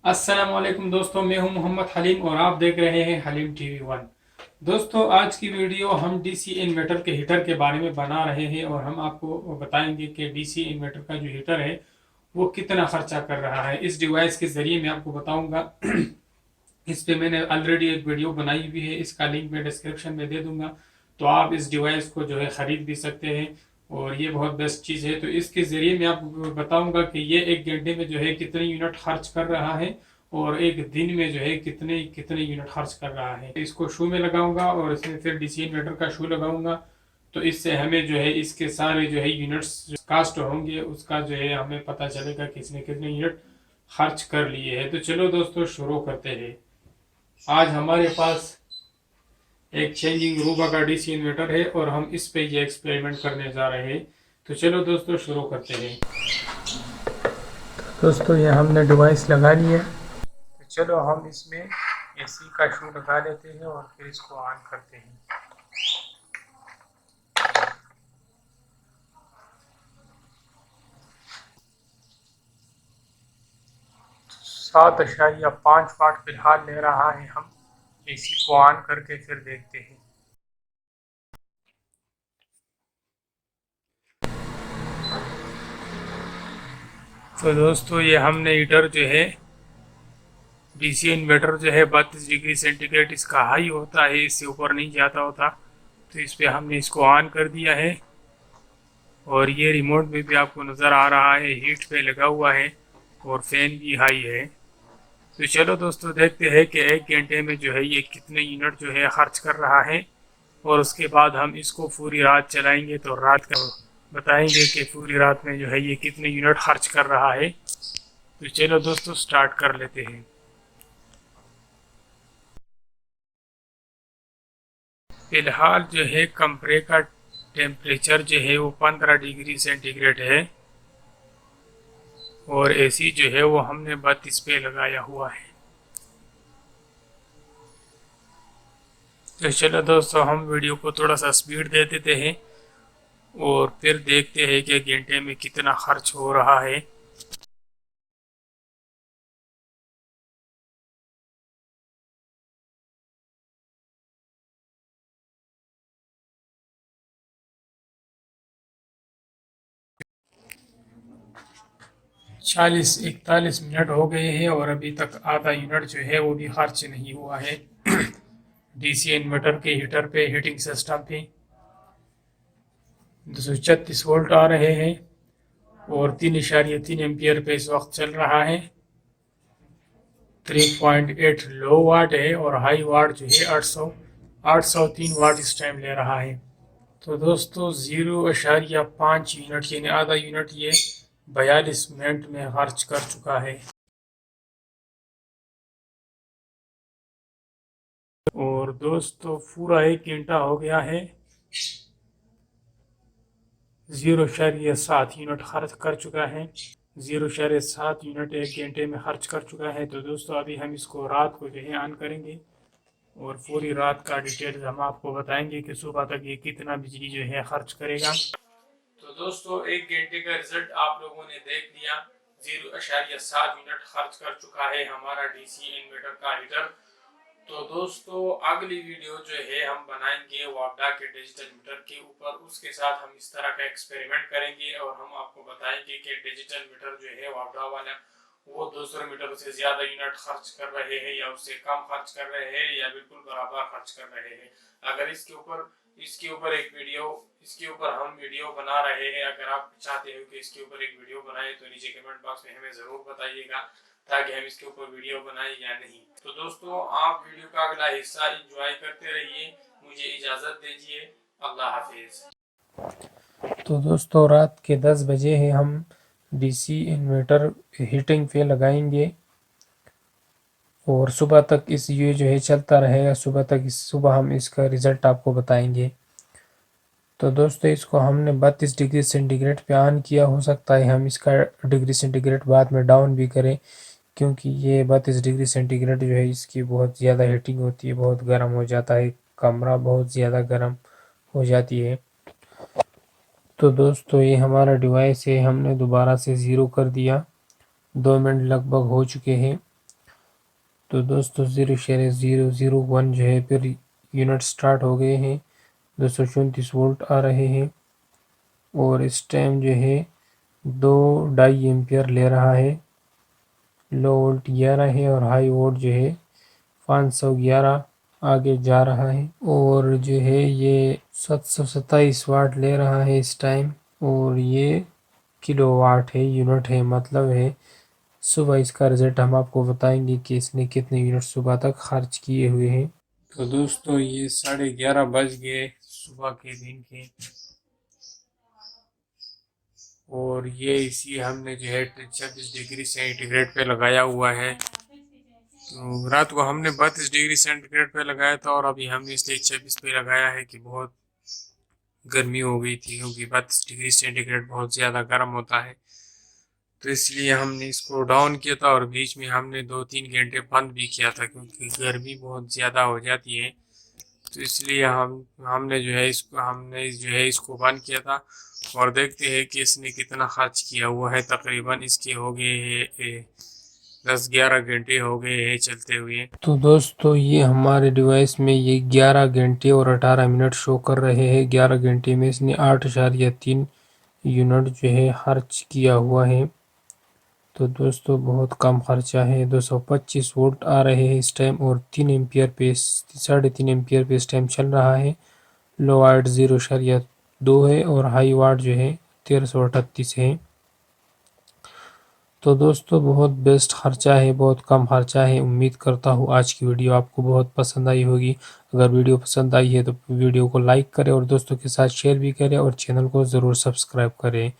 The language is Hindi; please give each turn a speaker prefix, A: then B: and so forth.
A: अस्सलामुअलैकुम दोस्तों, मैं हूं मोहम्मद हलीम और आप देख रहे हैं हलीम टीवी वन। दोस्तों, आज की वीडियो हम डीसी इन्वर्टर के हीटर के बारे में बना रहे हैं और हम आपको बताएंगे कि डीसी इन्वर्टर का जो हीटर है वो कितना खर्चा कर रहा है। इस डिवाइस के ज़रिए मैं आपको बताऊंगा। इस पे मैंने ऑलरेडी एक वीडियो बनाई हुई है, इसका लिंक मैं डिस्क्रिप्शन में दे दूंगा, तो आप इस डिवाइस को जो है ख़रीद भी सकते हैं और ये बहुत बेस्ट चीज़ है। तो इसके ज़रिए मैं आपको बताऊंगा कि ये एक घंटे में जो है कितने यूनिट खर्च कर रहा है और एक दिन में जो है कितने कितने यूनिट खर्च कर रहा है। इसको शू में लगाऊंगा और इसमें फिर डीसी इन्वर्टर का शू लगाऊंगा, तो इससे हमें जो है इसके सारे जो है यूनिट्स कास्ट होंगे, उसका जो है हमें पता चलेगा कि इसने कितने यूनिट खर्च कर लिए हैं। तो चलो दोस्तों, शुरू करते हैं। आज हमारे पास एक चेंजिंग रूबा का डीसी इन्वर्टर है और हम इस पे ये एक्सपेरिमेंट करने जा रहे हैं। तो चलो दोस्तों, शुरू करते हैं। दोस्तों, ये हमने डिवाइस लगा ली है, तो चलो हम इसमें एसी का शू लगा लेते हैं और फिर इसको ऑन करते हैं। 7.5 वाट फिलहाल ले रहा है। हम एसी को ऑन करके फिर देखते हैं। तो दोस्तों, ये हमने हीटर जो है डीसी इन्वर्टर जो है 32 डिग्री सेंटीग्रेड इसका हाई होता है, इससे ऊपर नहीं जाता होता। तो इस पे हमने इसको ऑन कर दिया है और ये रिमोट में भी आपको नज़र आ रहा है हीट पे लगा हुआ है और फैन भी हाई है। तो चलो दोस्तों, देखते हैं कि एक घंटे में जो है ये कितने यूनिट जो है खर्च कर रहा है और उसके बाद हम इसको पूरी रात चलाएंगे तो रात का बताएंगे कि पूरी रात में जो है ये कितने यूनिट खर्च कर रहा है। तो चलो दोस्तों, स्टार्ट कर लेते हैं। फिलहाल जो है कमरे का टेम्परेचर जो है वो 15 डिग्री सेंटीग्रेड है और एसी जो है वो हमने 32 पे लगाया हुआ है। तो चलो दोस्तों, हम वीडियो को थोड़ा सा स्पीड दे देते हैं और फिर देखते हैं कि घंटे में कितना खर्च हो रहा है। चालीस 41 मिनट हो गए हैं और अभी तक आधा यूनिट जो है वो भी खर्च नहीं हुआ है। डीसी इन्वर्टर के हीटर पे हीटिंग सिस्टम पे 236 वोल्ट आ रहे हैं और 3.3 एम्पियर पे इस वक्त चल रहा है। 3.8 लो वाट है और हाई वाट जो है 803 वाट इस टाइम ले रहा है। तो दोस्तों, 0.5 यूनिट यानी आधा यूनिट ये 42 मिनट में खर्च कर चुका है। और दोस्तों, पूरा 1 घंटा हो गया है, 0.7 यूनिट खर्च कर चुका है। 0.7 यूनिट 1 घंटे में खर्च कर चुका है। तो दोस्तों, अभी हम इसको रात को जो है ऑन करेंगे और पूरी रात का डिटेल्स हम आपको बताएंगे कि सुबह तक ये कितना बिजली जो है खर्च करेगा। तो दोस्तों, 1 घंटे का रिजल्ट आप लोगों ने देख लिया। 0.7 यूनिट खर्च कर चुका है हमारा डीसी इन्वर्टर का हीटर। तो दोस्तों, अगली वीडियो जो है हम बनाएंगे वापडा के डिजिटल मीटर के ऊपर। उसके साथ हम इस तरह का एक्सपेरिमेंट करेंगे और हम आपको बताएंगे कि डिजिटल मीटर जो है वापडा वाला वो दूसरे मीटर से ज्यादा यूनिट खर्च कर रहे हैं या उससे कम खर्च कर रहे हैं या बिल्कुल बराबर खर्च कर रहे हैं। अगर इसके ऊपर एक वीडियो इसके ऊपर हम वीडियो बना रहे हैं, अगर आप चाहते हो कि इसके ऊपर एक वीडियो बनाए तो नीचे कमेंट बॉक्स में हमें जरूर बताइएगा ताकि हम इसके ऊपर वीडियो बनाए या नहीं। तो दोस्तों, आप वीडियो का अगला हिस्सा एंजॉय करते रहिए। मुझे इजाजत दीजिए। अल्लाह हाफिज। तो दोस्तों, रात के 10 बजे हैं। हम डीसी इन्वर्टर हीटिंग पे लगाएंगे और सुबह तक इस ये जो है चलता रहेगा। सुबह हम इसका रिज़ल्ट आपको बताएंगे। तो दोस्तों, इसको हमने 32 डिग्री सेंटीग्रेड पे ऑन किया। हो सकता है हम इसका डिग्री सेंटीग्रेड बाद में डाउन भी करें, क्योंकि ये 32 डिग्री सेंटीग्रेड जो है इसकी बहुत ज़्यादा हीटिंग होती है, बहुत गर्म हो जाता है, कमरा बहुत ज़्यादा गर्म हो जाती है। तो दोस्तों, ये हमारा डिवाइस है, हमने दोबारा से ज़ीरो कर दिया। 2 मिनट लगभग हो चुके हैं तो दोस्तों 0.001 जो है फिर यूनिट स्टार्ट हो गए हैं, 234 वोल्ट आ रहे हैं और इस टाइम जो है 2.5 एम्पियर ले रहा है। लो वोल्ट 11 है और हाई वोल्ट जो है 511 आगे जा रहा है और जो है ये 727 वाट ले रहा है इस टाइम और ये किलोवाट है, यूनिट है, मतलब है। सुबह इसका रिजल्ट हम आपको बताएंगे कि इसने कितने यूनिट सुबह तक खर्च किए हुए हैं। तो दोस्तों ये 11:30 बज गए सुबह के दिन के और ये इसी हमने जो है 26 डिग्री सेंटीग्रेड पे लगाया हुआ है। तो रात को हमने 32 डिग्री सेंटीग्रेड पे लगाया था और अभी हमने इसलिए 26 पे लगाया है कि बहुत गर्मी हो गई थी, क्योंकि 32 डिग्री सेंटीग्रेड बहुत ज़्यादा गर्म होता है। तो इसलिए हमने इसको डाउन किया था और बीच में हमने 2-3 घंटे बंद भी किया था, क्योंकि गर्मी बहुत ज़्यादा हो जाती है। तो इसलिए हमने जो है इसको बंद किया था और देखते हैं कि इसने कितना खर्च किया हुआ है। तकरीबन इसके हो गए 10-11 घंटे हो गए हैं चलते हुए। तो दोस्तों ये हमारे डिवाइस में ये 11 घंटे और 18 मिनट शो कर रहे हैं। 11 घंटे में इसने 8.3 यूनिट जो है खर्च किया हुआ है। तो दोस्तों बहुत कम खर्चा है। 225 वोल्ट आ रहे हैं इस टाइम और 3 एम्पियर पे 3.5 एम्पियर पे इस टाइम चल रहा है। लो वाट 0.2 है और हाई वाट जो है 1338 है। तो दोस्तों बहुत बेस्ट खर्चा है, बहुत कम खर्चा है। उम्मीद करता हूँ आज की वीडियो आपको बहुत पसंद आई होगी। अगर वीडियो पसंद आई है तो वीडियो को लाइक करें और दोस्तों के साथ शेयर भी करें और चैनल को ज़रूर सब्सक्राइब करें।